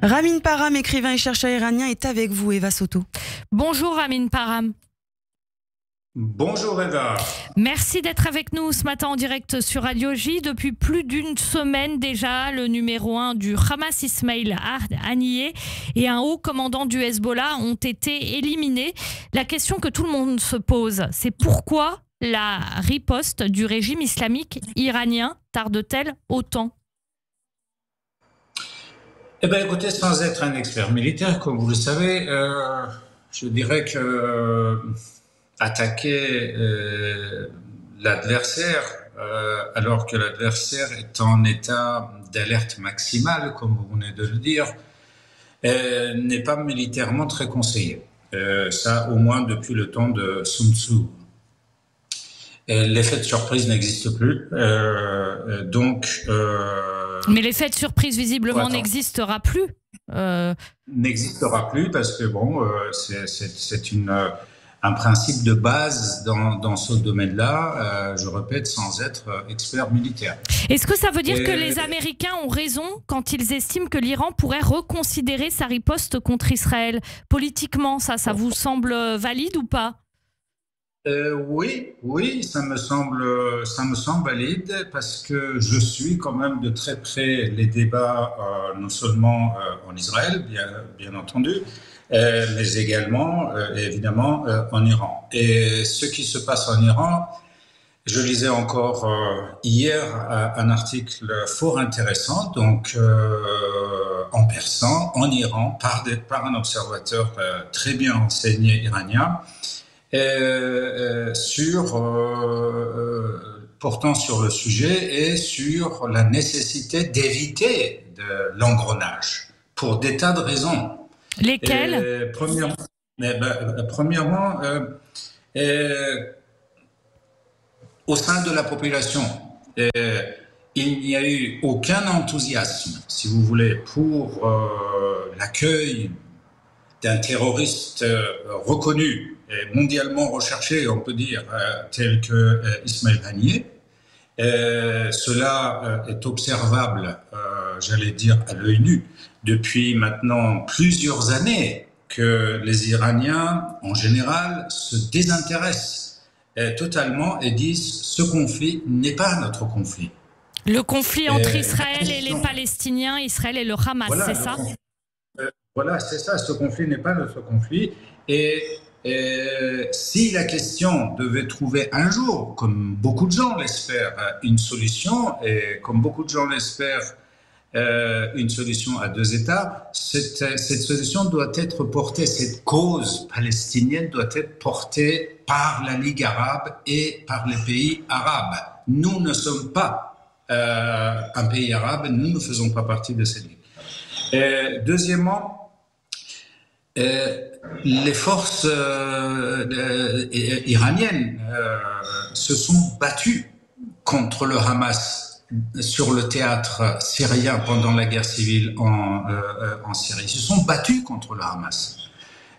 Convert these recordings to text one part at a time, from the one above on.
Ramin Parham, écrivain et chercheur iranien, est avec vous, Eva Soto. Bonjour Ramin Parham. Bonjour Eva. Merci d'être avec nous ce matin en direct sur Radio J. Depuis plus d'une semaine déjà, le numéro 1 du Hamas, Ismail Haniyeh, et un haut commandant du Hezbollah ont été éliminés. La question que tout le monde se pose, c'est pourquoi la riposte du régime islamique iranien tarde-t-elle autant ? Eh bien écoutez, sans être un expert militaire, comme vous le savez, je dirais que attaquer l'adversaire alors que l'adversaire est en état d'alerte maximale, comme vous venez de le dire, n'est pas militairement très conseillé. Ça, au moins depuis le temps de Sun Tzu. L'effet de surprise n'existe plus. Mais l'effet de surprise, visiblement, n'existera plus. N'existera plus parce que c'est un principe de base dans ce domaine-là, je répète, sans être expert militaire. Est-ce que ça veut dire que les Américains ont raison quand ils estiment que l'Iran pourrait reconsidérer sa riposte contre Israël ? Politiquement, ça vous semble valide ou pas ? Oui, ça me semble valide parce que je suis quand même de très près les débats, non seulement en Israël, bien entendu, mais également, évidemment, en Iran. Et ce qui se passe en Iran, je lisais encore hier un article fort intéressant, donc en persan, en Iran, par un observateur très bien renseigné iranien, portant sur le sujet et sur la nécessité d'éviter de l'engrenage pour des tas de raisons. Lesquelles ? Premièrement, au sein de la population, il n'y a eu aucun enthousiasme, si vous voulez, pour l'accueil d'un terroriste reconnu et mondialement recherché, on peut dire, tel que Ismail Haniyeh. Cela est observable, j'allais dire, à l'œil nu, depuis maintenant plusieurs années que les Iraniens, en général, se désintéressent totalement et disent « ce conflit n'est pas notre conflit ». Le conflit entre Israël et les Palestiniens, Israël et le Hamas, voilà, c'est ça ? Voilà, c'est ça, ce conflit n'est pas notre conflit. Et si la question devait trouver un jour, comme beaucoup de gens l'espèrent, une solution, et comme beaucoup de gens l'espèrent, une solution à deux États, cette solution doit être portée, cette cause palestinienne doit être portée par la Ligue arabe et par les pays arabes. Nous ne sommes pas un pays arabe, nous ne faisons pas partie de cette Ligue. Deuxièmement, les forces iraniennes se sont battues contre le Hamas sur le théâtre syrien pendant la guerre civile en Syrie. Ils se sont battus contre le Hamas.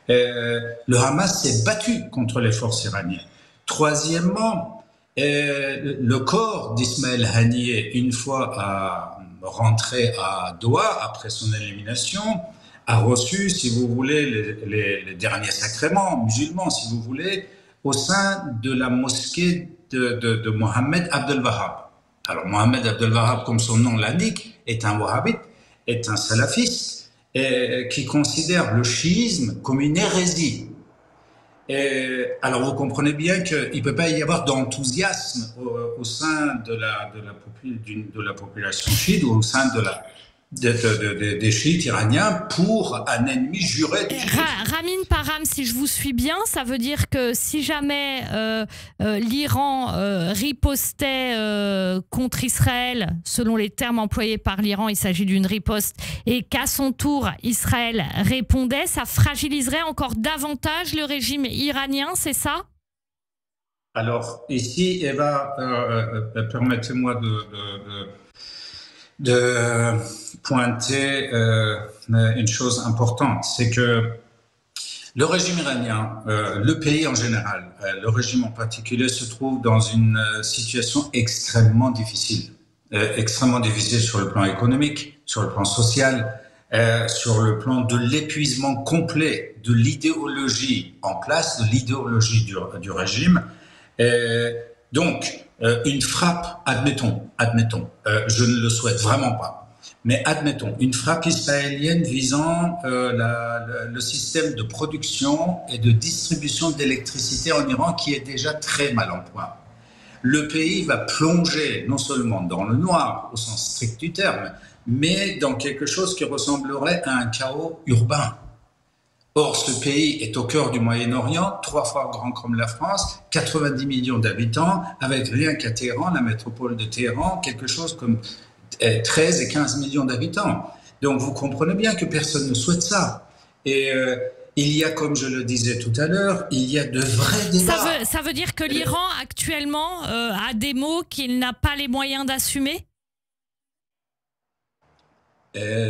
Le Hamas s'est battu contre les forces iraniennes. Troisièmement, le corps d'Ismail Haniyeh, une fois rentré à Doha après son élimination, a reçu, si vous voulez, les derniers sacrements musulmans, si vous voulez, au sein de la mosquée de Mohammed Abdel Wahhab. Alors, Mohammed Abdel Wahhab, comme son nom l'indique, est un wahhabite, est un salafiste, qui considère le chiisme comme une hérésie. Alors, vous comprenez bien qu'il ne peut pas y avoir d'enthousiasme au sein de la population chiite ou au sein des chiites iraniens pour un ennemi juré du chiisme. Ramin Parham, si je vous suis bien, ça veut dire que si jamais l'Iran ripostait contre Israël, selon les termes employés par l'Iran, il s'agit d'une riposte, et qu'à son tour Israël répondait, ça fragiliserait encore davantage le régime iranien, c'est ça ? Alors ici, Eva, permettez-moi de pointer une chose importante, c'est que le régime iranien, le pays en général, le régime en particulier, se trouve dans une situation extrêmement difficile sur le plan économique, sur le plan social, sur le plan de l'épuisement complet de l'idéologie en place, de l'idéologie du régime. Donc, une frappe, admettons, je ne le souhaite vraiment pas, mais admettons, une frappe israélienne visant le système de production et de distribution d'électricité en Iran qui est déjà très mal en point. Le pays va plonger non seulement dans le noir, au sens strict du terme, mais dans quelque chose qui ressemblerait à un chaos urbain. Or, ce pays est au cœur du Moyen-Orient, 3 fois grand comme la France, 90 millions d'habitants, avec rien qu'à Téhéran, la métropole de Téhéran, quelque chose comme 13 et 15 millions d'habitants. Donc, vous comprenez bien que personne ne souhaite ça. Et il y a, comme je le disais tout à l'heure, il y a de vrais débats. Ça veut dire que l'Iran, actuellement, a des mots qu'il n'a pas les moyens d'assumer ?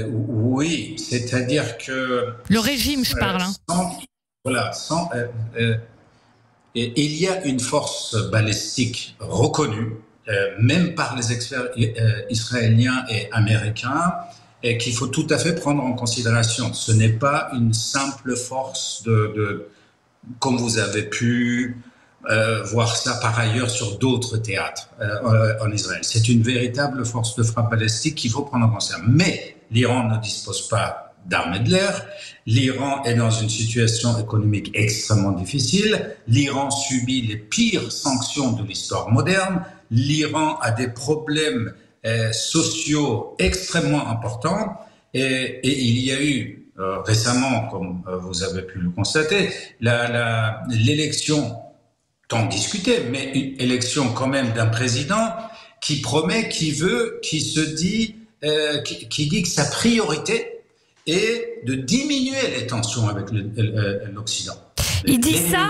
Oui, c'est-à-dire que... Le régime, je parle. Il y a une force balistique reconnue, même par les experts israéliens et américains, et qu'il faut tout à fait prendre en considération. Ce n'est pas une simple force comme vous avez pu voir ça par ailleurs sur d'autres théâtres en Israël. C'est une véritable force de frappe balistique qu'il faut prendre en considération. Mais l'Iran ne dispose pas d'armées de l'air. L'Iran est dans une situation économique extrêmement difficile. L'Iran subit les pires sanctions de l'histoire moderne. L'Iran a des problèmes sociaux extrêmement importants. Et il y a eu récemment, comme vous avez pu le constater, l'élection tant discutée, mais une élection quand même d'un président qui promet, qui dit que sa priorité est de diminuer les tensions avec l'Occident. Il dit ça,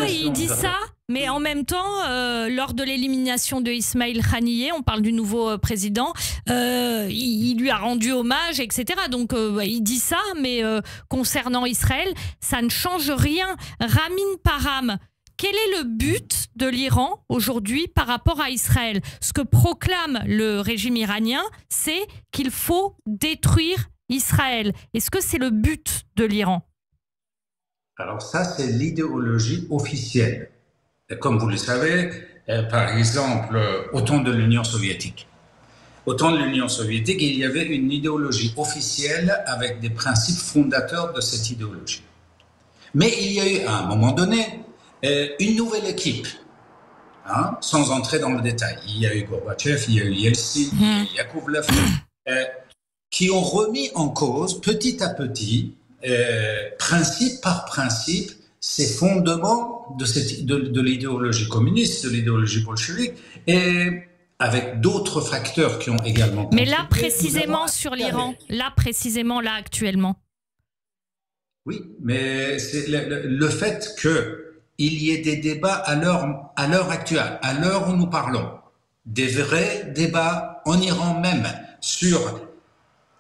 mais en même temps, lors de l'élimination de Ismail Haniyeh, on parle du nouveau président, il lui a rendu hommage, etc. Donc il dit ça, mais concernant Israël, ça ne change rien. Ramin Parham, quel est le but de l'Iran aujourd'hui par rapport à Israël? Ce que proclame le régime iranien, c'est qu'il faut détruire Israël. Est-ce que c'est le but de l'Iran? Alors ça, c'est l'idéologie officielle. Et comme vous le savez, par exemple, au temps de l'Union soviétique. Au temps de l'Union soviétique, il y avait une idéologie officielle avec des principes fondateurs de cette idéologie. Mais il y a eu, à un moment donné, une nouvelle équipe, sans entrer dans le détail. Il y a eu Gorbatchev, il y a eu Yeltsin, il y a eu Yakovlev, qui ont remis en cause, petit à petit, principe par principe, ces fondements de l'idéologie communiste, de l'idéologie bolchevique, et avec d'autres facteurs qui ont également... Mais là, précisément sur l'Iran, là, actuellement. Oui, mais c'est le fait qu'il y ait des débats à l'heure actuelle, à l'heure où nous parlons, des vrais débats en Iran même, sur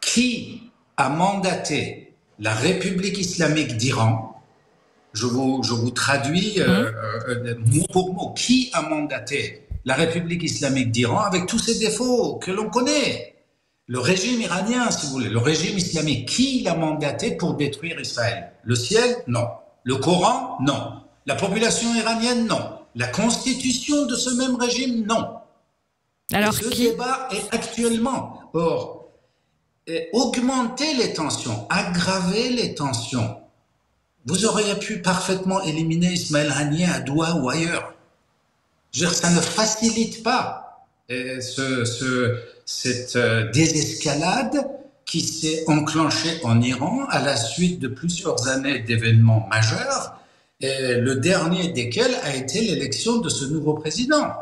qui a mandaté la République islamique d'Iran. Je vous traduis mot pour mot. Qui a mandaté la République islamique d'Iran avec tous ses défauts que l'on connaît? Le régime iranien, si vous voulez, le régime islamique. Qui l'a mandaté pour détruire Israël? Le ciel? Non. Le Coran? Non. La population iranienne? Non. La constitution de ce même régime? Non. Alors, ce débat est actuellement. Or, augmenter les tensions, aggraver les tensions. Vous auriez pu parfaitement éliminer Ismail Haniyeh à Doha ou ailleurs. Je veux dire, ça ne facilite pas cette désescalade qui s'est enclenchée en Iran à la suite de plusieurs années d'événements majeurs, et le dernier desquels a été l'élection de ce nouveau président.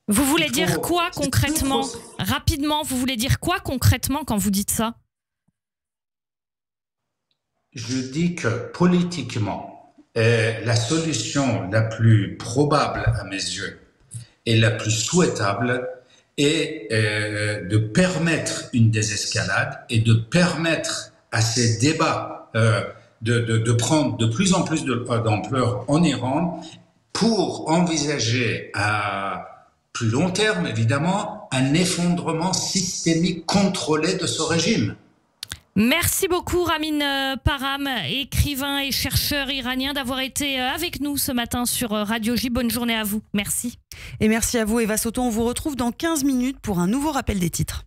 Vous voulez dire quoi concrètement? Rapidement, vous voulez dire quoi concrètement quand vous dites ça? Je dis que politiquement, la solution la plus probable à mes yeux et la plus souhaitable est de permettre une désescalade et de permettre à ces débats de prendre de plus en plus d'ampleur en Iran pour envisager à plus long terme, évidemment, un effondrement systémique contrôlé de ce régime. Merci beaucoup Ramin Param, écrivain et chercheur iranien, d'avoir été avec nous ce matin sur Radio J. Bonne journée à vous. Merci. Et merci à vous Eva Soto. On vous retrouve dans 15 minutes pour un nouveau rappel des titres.